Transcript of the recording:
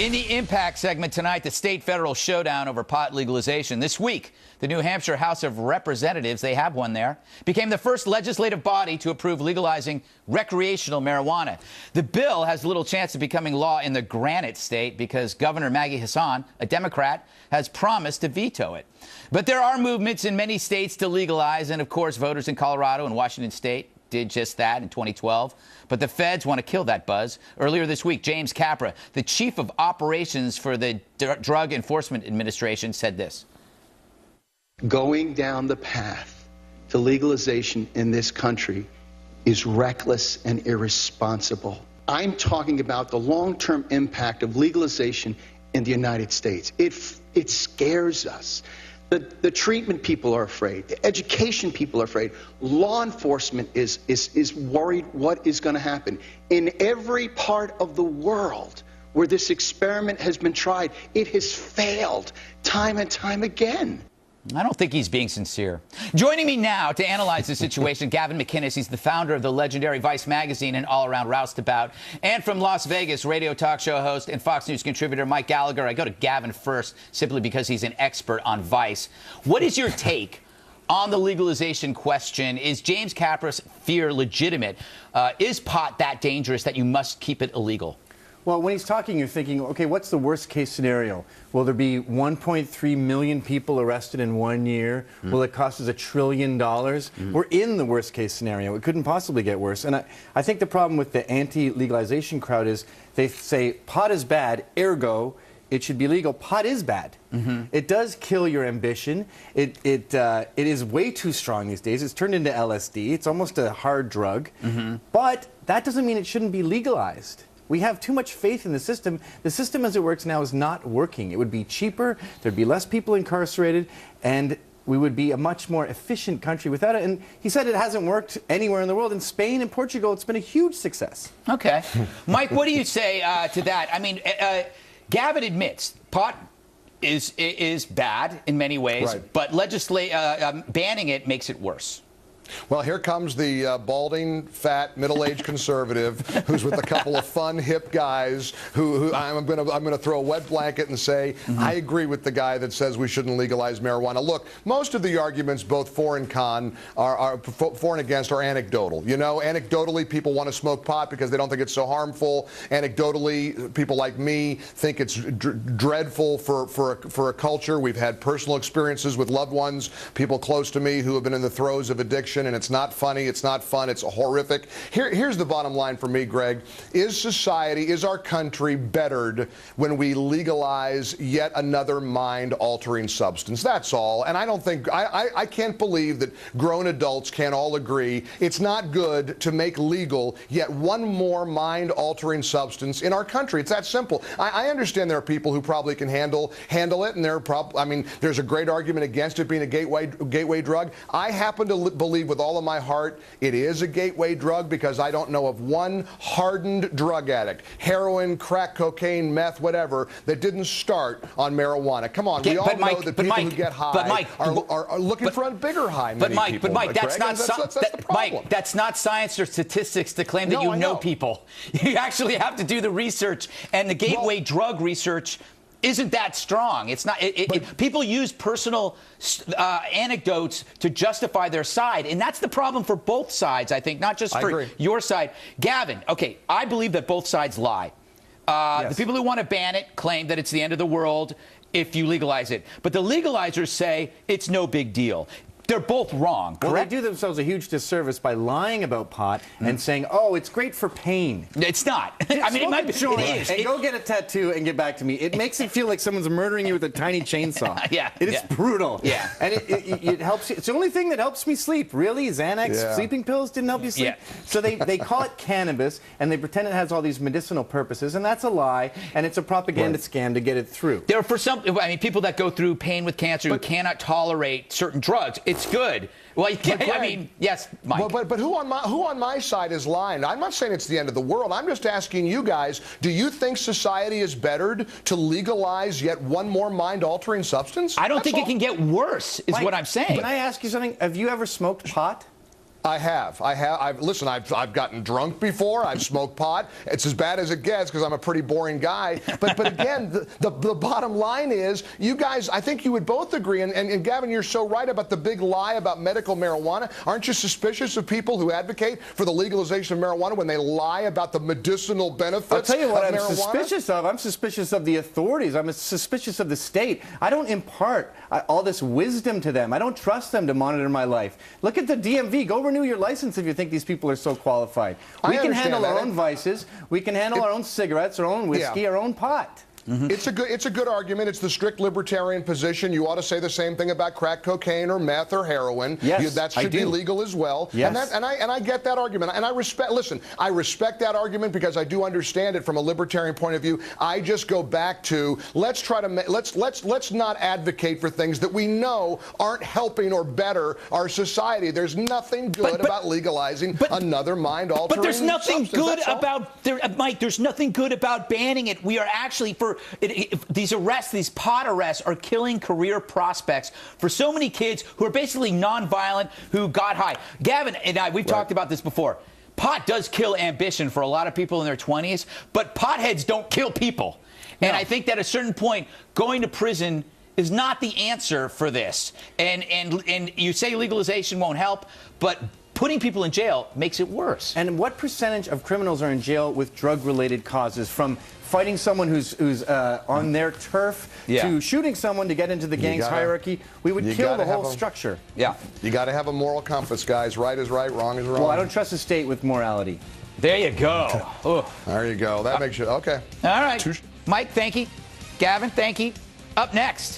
In the Impact segment tonight, the state-federal showdown over pot legalization. This week, the New Hampshire House of Representatives, they have one there, became the first legislative body to approve legalizing recreational marijuana. The bill has little chance of becoming law in the Granite State because Governor Maggie Hassan, a Democrat, has promised to veto it. But there are movements in many states to legalize, and of course, voters in Colorado and Washington State did just that in 2012. But the feds want to kill that buzz. Earlier this week, James Capra, the chief of operations for the Drug Enforcement Administration, said this. Going down the path to legalization in this country is reckless and irresponsible. I'm talking about the long-term impact of legalization in the United States. It scares us. The treatment people are afraid. The education people are afraid. Law enforcement is worried what is going to happen. In every part of the world where this experiment has been tried, it has failed time and time again. I don't think he's being sincere. Joining me now to analyze the situation, Gavin McInnes. He's the founder of the legendary Vice magazine and all-around roustabout. And from Las Vegas, radio talk show host and Fox News contributor Mike Gallagher. I go to Gavin first simply because he's an expert on Vice. What is your take on the legalization question? Is James Capra's fear legitimate? Is pot that dangerous that you must keep it illegal? Well, when he's talking, you're thinking, okay, what's the worst-case scenario? Will there be 1.3 million people arrested in 1 year? Will it cost us $1 trillion? We're in the worst-case scenario. It couldn't possibly get worse. And I think the problem with the anti-legalization crowd is they say pot is bad, ergo, it should be legal. Pot is bad. It does kill your ambition. It is way too strong these days. It's turned into LSD. It's almost a hard drug. But that doesn't mean it shouldn't be legalized. We have too much faith in the system. The system as it works now is not working. It would be cheaper, there'd be less people incarcerated, and we would be a much more efficient country without it. And he said it hasn't worked anywhere in the world. In Spain and Portugal, it's been a huge success. Okay. Mike, what do you say to that? I mean, Gavin admits pot is bad in many ways, right, but banning it makes it worse. Well, here comes the balding, fat, middle-aged conservative who's with a couple of fun, hip guys who I'm going to throw a wet blanket and say, I agree with the guy that says we shouldn't legalize marijuana. Look, most of the arguments, both for and against, are anecdotal. You know, anecdotally, people want to smoke pot because they don't think it's so harmful. Anecdotally, people like me think it's dreadful for a culture. We've had personal experiences with loved ones, people close to me who have been in the throes of addiction, and it's not funny, it's not fun, it's horrific. Here's the bottom line for me, Greg. Is our country bettered when we legalize yet another mind-altering substance? That's all. And I don't think, I can't believe that grown adults can't all agree it's not good to make legal yet one more mind-altering substance in our country. It's that simple. I understand there are people who probably can handle it, and there's a great argument against it being a gateway drug. I happen to believe with all of my heart it is a gateway drug because I don't know of one hardened drug addict, heroin, crack cocaine, meth, whatever, that didn't start on marijuana. Come on, we all know that people who get high are looking for a bigger high. But Mike, that's not science or statistics to claim that you know people. You actually have to do the research, and the gateway drug research isn't that strong. It's not. People use personal anecdotes to justify their side, and that's the problem for both sides, I think, not just for your side. Gavin, okay, I believe that both sides lie. The people who want to ban it claim that it's the end of the world if you legalize it. But the legalizers say it's no big deal. They're both wrong, correct? Well, they do themselves a huge disservice by lying about pot and saying, oh, it's great for pain. It's not. I mean, it might be. It is. And go get a tattoo and get back to me. It makes it feel like someone's murdering you with a tiny chainsaw. It is brutal. Yeah. And it helps you. It's the only thing that helps me sleep, really. Xanax, sleeping pills didn't help you sleep. So they call it cannabis, and they pretend it has all these medicinal purposes, and that's a lie, and it's a propaganda scam to get it through. There are, for some, people that go through pain with cancer who cannot tolerate certain drugs. It's good. Well, yes, Mike. But who on my side is lying? I'm not saying it's the end of the world. I'm just asking you guys, do you think society is bettered to legalize yet one more mind-altering substance? I don't think it can get worse, is Mike, what I'm saying. Can I ask you something? Have you ever smoked pot? I have. Listen, I've gotten drunk before. I've smoked pot. It's as bad as it gets because I'm a pretty boring guy. But again, the bottom line is, you guys, I think you would both agree, and Gavin, you're so right about the big lie about medical marijuana. Aren't you suspicious of people who advocate for the legalization of marijuana when they lie about the medicinal benefits I'll tell you what of I'm marijuana? suspicious of. I'm suspicious of the authorities. I'm suspicious of the state. I don't impart all this wisdom to them. I don't trust them to monitor my life. Look at the DMV. Go renew your license if you think these people are so qualified. We can handle our own vices. We can handle our own cigarettes, our own whiskey, our own pot. It's a good argument. It's the strict libertarian position. You ought to say the same thing about crack cocaine or meth or heroin. Yes, that should be legal as well. Yes. And I get that argument. And I respect. Listen, I respect that argument because I do understand it from a libertarian point of view. I just go back to let's not advocate for things that we know aren't helping or better our society. There's nothing good about legalizing another mind-altering. But there's nothing substance, good about Mike. There's nothing good about banning it. We are actually these arrests, these pot arrests, are killing career prospects for so many kids who are basically nonviolent, who got high. Gavin and I, we've talked about this before. Pot does kill ambition for a lot of people in their 20s, but potheads don't kill people. And I think that at a certain point, going to prison is not the answer for this. And you say legalization won't help, but putting people in jail makes it worse. And what percentage of criminals are in jail with drug-related causes, from fighting someone who's on their turf to shooting someone to get into the gang's hierarchy? We would kill the whole structure. Yeah. You got to have a moral compass, guys. Right is right, wrong is wrong. Well, I don't trust the state with morality. There you go. There you go. That makes you okay. All right. Mike, thank you. Gavin, thank you. Up next.